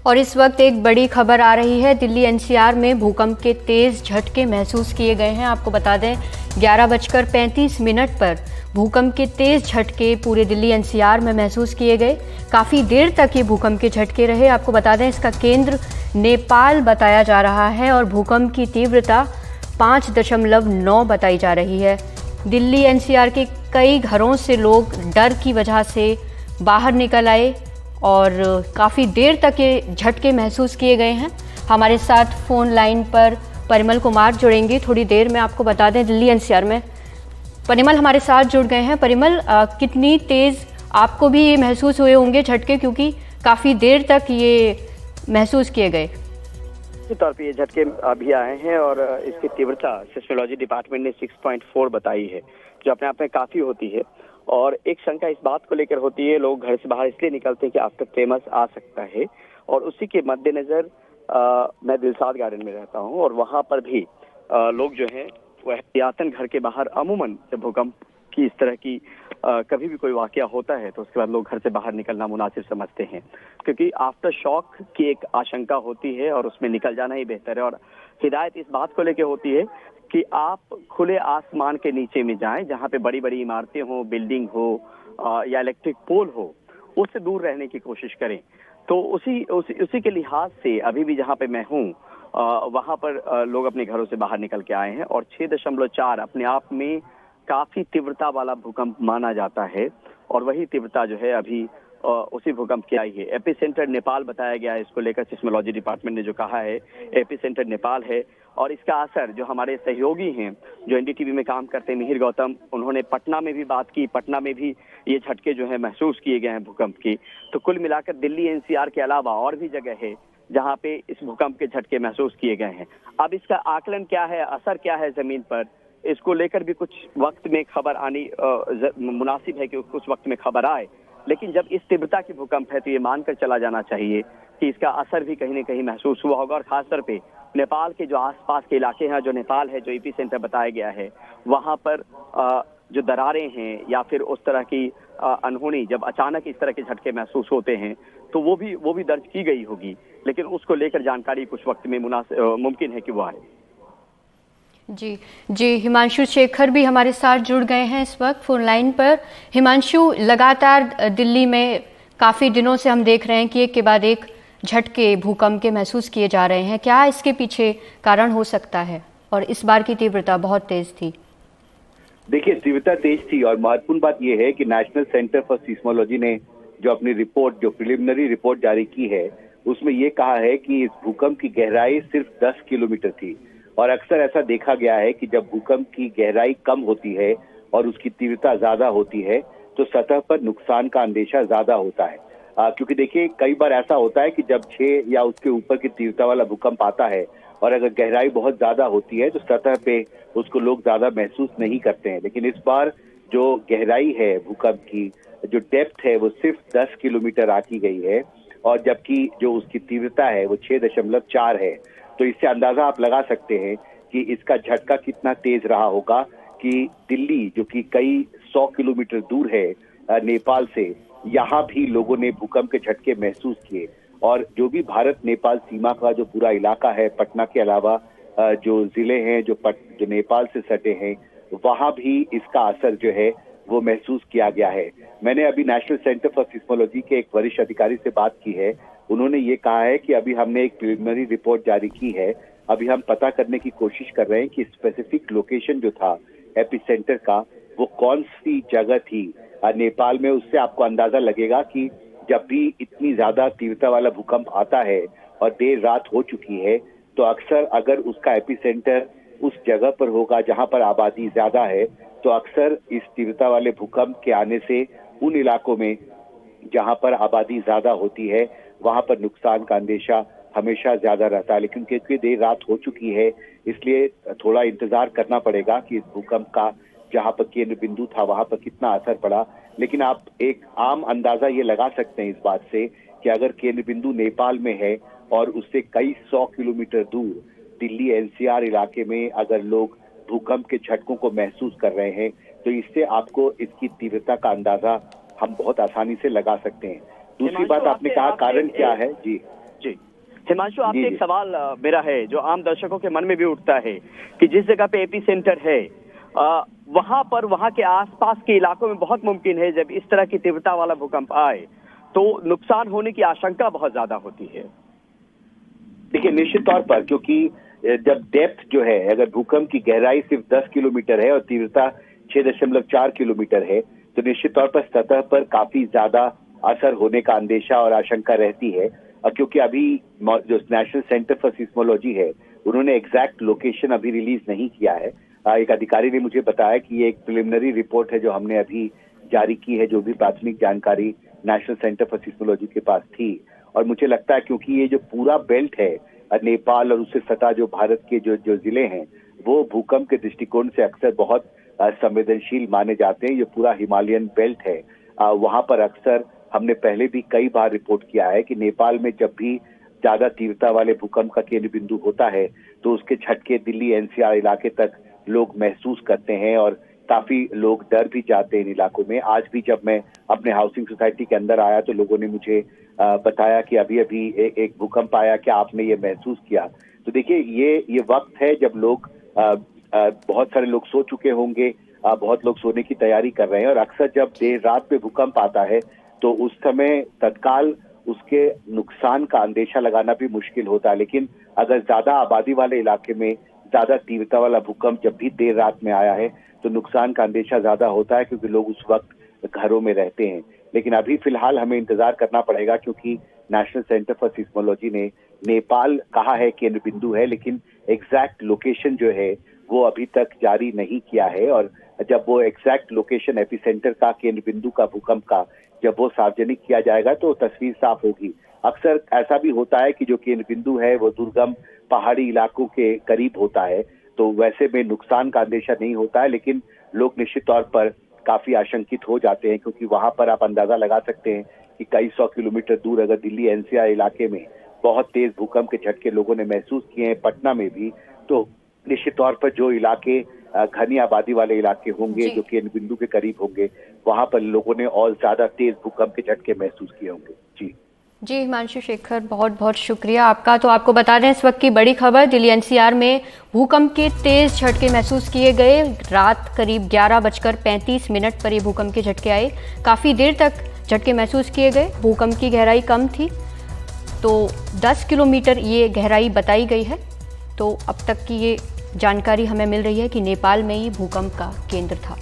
और इस वक्त एक बड़ी खबर आ रही है। दिल्ली एनसीआर में भूकंप के तेज झटके महसूस किए गए हैं। आपको बता दें 11:35 पर भूकंप के तेज झटके पूरे दिल्ली एनसीआर में महसूस किए गए। काफ़ी देर तक ये भूकंप के झटके रहे। आपको बता दें इसका केंद्र नेपाल बताया जा रहा है और भूकंप की तीव्रता 5.9 बताई जा रही है। दिल्ली एनसीआर के कई घरों से लोग डर की वजह से बाहर निकल आए और काफ़ी देर तक ये झटके महसूस किए गए हैं। हमारे साथ फ़ोन लाइन पर परिमल कुमार जुड़ेंगे थोड़ी देर में। आपको बता दें दिल्ली एनसीआर में परिमल हमारे साथ जुड़ गए हैं। परिमल, कितनी तेज़ आपको भी ये महसूस हुए होंगे झटके, क्योंकि काफ़ी देर तक ये महसूस किए गए? के तौर पे ये झटके अभी आए हैं और इसकी तीव्रता सिस्मोलॉजी डिपार्टमेंट ने 6.4 बताई है, जो अपने आप में काफ़ी होती है। और एक शंका इस बात को लेकर होती है, लोग घर से बाहर इसलिए निकलते हैं कि आफ्टर ट्रेमर्स आ सकता है। और उसी के मद्देनजर मैं दिलसाद गार्डन में रहता हूं और वहां पर भी लोग जो है वह एहतियातन घर के बाहर, अमूमन जब भूकंप की इस तरह की कभी भी कोई वाकया होता है तो उसके बाद लोग घर से बाहर निकलना मुनासिब समझते हैं, क्योंकि आफ्टर शॉक की एक आशंका होती है और उसमें निकल जाना ही बेहतर है। और हिदायत इस बात को लेकर होती है कि आप खुले आसमान के नीचे में जाएं, जहां पे बड़ी बड़ी इमारतें हो, बिल्डिंग हो या इलेक्ट्रिक पोल हो, उससे दूर रहने की कोशिश करें। तो उसी के लिहाज से अभी भी जहां पे मैं हूं वहां पर लोग अपने घरों से बाहर निकल के आए हैं और 6.4 अपने आप में काफी तीव्रता वाला भूकंप माना जाता है। और वही तीव्रता जो है अभी उसी भूकंप की आई है। एपिसेंटर नेपाल बताया गया है। इसको लेकर सिस्मोलॉजी डिपार्टमेंट ने जो कहा है, एपिसेंटर नेपाल है और इसका असर जो हमारे सहयोगी हैं जो एनडीटीवी में काम करते हैं, मिहिर गौतम, उन्होंने पटना में भी बात की। पटना में भी ये झटके जो है महसूस किए गए हैं भूकंप की। तो कुल मिलाकर दिल्ली एनसीआर के अलावा और भी जगह है जहाँ पे इस भूकंप के झटके महसूस किए गए हैं। अब इसका आकलन क्या है, असर क्या है जमीन पर, इसको लेकर भी कुछ वक्त में खबर आनी मुनासिब है कि कुछ वक्त में खबर आए। लेकिन जब इस तीव्रता की भूकंप है तो ये मानकर चला जाना चाहिए कि इसका असर भी कहीं न कहीं महसूस हुआ होगा। और खासतौर पे नेपाल के जो आसपास के इलाके हैं, जो नेपाल है, जो एपी सेंटर बताया गया है, वहां पर जो दरारें हैं या फिर उस तरह की अनहोनी, जब अचानक इस तरह के झटके महसूस होते हैं तो वो भी दर्ज की गई होगी। लेकिन उसको लेकर जानकारी कुछ वक्त में मुमकिन है कि वो आए। जी, हिमांशु शेखर भी हमारे साथ जुड़ गए हैं इस वक्त फोन लाइन पर। हिमांशु, लगातार दिल्ली में काफ़ी दिनों से हम देख रहे हैं कि एक के बाद एक झटके भूकंप के महसूस किए जा रहे हैं। क्या इसके पीछे कारण हो सकता है? और इस बार की तीव्रता बहुत तेज थी। देखिए, तीव्रता तेज थी और महत्वपूर्ण बात यह है कि नेशनल सेंटर फॉर सिस्मोलॉजी ने जो अपनी रिपोर्ट, जो प्रिलिमिनरी रिपोर्ट जारी की है, उसमें यह कहा है कि इस भूकंप की गहराई सिर्फ 10 किलोमीटर थी। और अक्सर ऐसा देखा गया है कि जब भूकंप की गहराई कम होती है और उसकी तीव्रता ज्यादा होती है तो सतह पर नुकसान का अंदेशा ज्यादा होता है। क्योंकि देखिए, कई बार ऐसा होता है कि जब 6 या उसके ऊपर की तीव्रता वाला भूकंप आता है और अगर गहराई बहुत ज्यादा होती है तो सतह पे उसको लोग ज्यादा महसूस नहीं करते हैं। लेकिन इस बार जो गहराई है भूकंप की, जो डेप्थ है, वो सिर्फ 10 किलोमीटर आकी गई है और जबकि जो उसकी तीव्रता है वो 6.4 है। तो इससे अंदाजा आप लगा सकते हैं कि इसका झटका कितना तेज रहा होगा कि दिल्ली, जो कि कई 100 किलोमीटर दूर है नेपाल से, यहाँ भी लोगों ने भूकंप के झटके महसूस किए। और जो भी भारत नेपाल सीमा का जो पूरा इलाका है, पटना के अलावा जो जिले हैं जो नेपाल से सटे हैं, वहां भी इसका असर जो है वो महसूस किया गया है। मैंने अभी नेशनल सेंटर फॉर सिस्मोलॉजी के एक वरिष्ठ अधिकारी से बात की है। उन्होंने ये कहा है कि अभी हमने एक प्रिलिमिनरी रिपोर्ट जारी की है। अभी हम पता करने की कोशिश कर रहे हैं कि स्पेसिफिक लोकेशन जो था एपिसेंटर का, वो कौन सी जगह थी नेपाल में। उससे आपको अंदाजा लगेगा कि जब भी इतनी ज्यादा तीव्रता वाला भूकंप आता है और देर रात हो चुकी है तो अक्सर अगर उसका एपिसेंटर उस जगह पर होगा जहां पर आबादी ज्यादा है तो अक्सर इस तीव्रता वाले भूकंप के आने से उन इलाकों में जहां पर आबादी ज्यादा होती है वहां पर नुकसान का अंदेशा हमेशा ज्यादा रहता है। लेकिन क्योंकि देर रात हो चुकी है इसलिए थोड़ा इंतजार करना पड़ेगा कि इस भूकंप का जहां पर केंद्र बिंदु था वहां पर कितना असर पड़ा। लेकिन आप एक आम अंदाजा ये लगा सकते हैं इस बात से कि अगर केंद्र बिंदु नेपाल में है और उससे कई 100 किलोमीटर दूर दिल्ली एनसीआर इलाके में अगर लोग भूकंप के झटकों को महसूस कर रहे हैं तो इससे आपको इसकी तीव्रता का अंदाजा हम बहुत आसानी से लगा सकते हैं। दूसरी बात आपने कहा कारण क्या है? जी जी हिमांशु, आपसे जी, एक जी। सवाल मेरा है जो आम दर्शकों के मन में भी उठता है कि जिस जगह पे एपी सेंटर है वहां पर वहां के आसपास के इलाकों में बहुत मुमकिन है जब इस तरह की तीव्रता वाला भूकंप आए तो नुकसान होने की आशंका बहुत ज्यादा होती है। देखिए निश्चित तौर पर, क्योंकि जब डेप्थ जो है, अगर भूकंप की गहराई सिर्फ 10 किलोमीटर है और तीव्रता 6.4 किलोमीटर है, तो निश्चित तौर पर सतह पर काफी ज्यादा असर होने का अंदेशा और आशंका रहती है। और क्योंकि अभी जो नेशनल सेंटर फॉर सिस्मोलॉजी है, उन्होंने एग्जैक्ट लोकेशन अभी रिलीज नहीं किया है। एक अधिकारी ने मुझे बताया कि ये एक प्रिलिमिनरी रिपोर्ट है जो हमने अभी जारी की है, जो भी प्राथमिक जानकारी नेशनल सेंटर फॉर सिस्मोलॉजी के पास थी। और मुझे लगता है क्योंकि ये जो पूरा बेल्ट है नेपाल और उससे सटा जो भारत के जो जिले हैं, वो भूकंप के दृष्टिकोण से अक्सर बहुत संवेदनशील माने जाते हैं। ये पूरा हिमालयन बेल्ट है, वहां पर अक्सर हमने पहले भी कई बार रिपोर्ट किया है कि नेपाल में जब भी ज्यादा तीव्रता वाले भूकंप का केंद्र बिंदु होता है तो उसके झटके दिल्ली एनसीआर इलाके तक लोग महसूस करते हैं और काफी लोग डर भी जाते हैं इन इलाकों में। आज भी जब मैं अपने हाउसिंग सोसाइटी के अंदर आया तो लोगों ने मुझे बताया कि अभी अभी एक भूकंप आया, क्या आपने ये महसूस किया? तो देखिए ये वक्त है जब लोग बहुत सारे लोग सो चुके होंगे, बहुत लोग सोने की तैयारी कर रहे हैं। और अक्सर जब देर रात में भूकंप आता है तो उस समय तत्काल उसके नुकसान का अंदेशा लगाना भी मुश्किल होता है। लेकिन अगर ज्यादा आबादी वाले इलाके में ज्यादा तीव्रता वाला भूकंप जब भी देर रात में आया है तो नुकसान का अंदेशा ज्यादा होता है, क्योंकि लोग उस वक्त घरों में रहते हैं। लेकिन अभी फिलहाल हमें इंतजार करना पड़ेगा, क्योंकि नेशनल सेंटर फॉर सिस्मोलॉजी ने नेपाल कहा है केंद्र बिंदु है, लेकिन एग्जैक्ट लोकेशन जो है वो अभी तक जारी नहीं किया है। और जब वो एग्जैक्ट लोकेशन एपिसेंटर का, केंद्र बिंदु का, भूकंप का, जब वो सार्वजनिक किया जाएगा तो तस्वीर साफ होगी। अक्सर ऐसा भी होता है कि जो केंद्र बिंदु है वो दुर्गम पहाड़ी इलाकों के करीब होता है, तो वैसे में नुकसान का अंदेशा नहीं होता है। लेकिन लोग निश्चित तौर पर काफी आशंकित हो जाते हैं, क्योंकि वहां पर आप अंदाजा लगा सकते हैं कि कई 100 किलोमीटर दूर अगर दिल्ली एनसीआर इलाके में बहुत तेज भूकंप के झटके लोगों ने महसूस किए हैं, पटना में भी, तो निश्चित तौर पर जो इलाके घनी आबादी वाले इलाके होंगे, जो केंद्र बिंदु के करीब होंगे, वहां पर लोगों ने और ज्यादा तेज भूकंप के झटके महसूस किए होंगे। जी हिमांशु शेखर, बहुत बहुत शुक्रिया आपका। तो आपको बता दें इस वक्त की बड़ी खबर, दिल्ली एनसीआर में भूकंप के तेज झटके महसूस किए गए। रात करीब 11:35 पर ये भूकंप के झटके आए। काफ़ी देर तक झटके महसूस किए गए। भूकंप की गहराई कम थी, तो 10 किलोमीटर ये गहराई बताई गई है। तो अब तक की ये जानकारी हमें मिल रही है कि नेपाल में ही भूकंप का केंद्र था।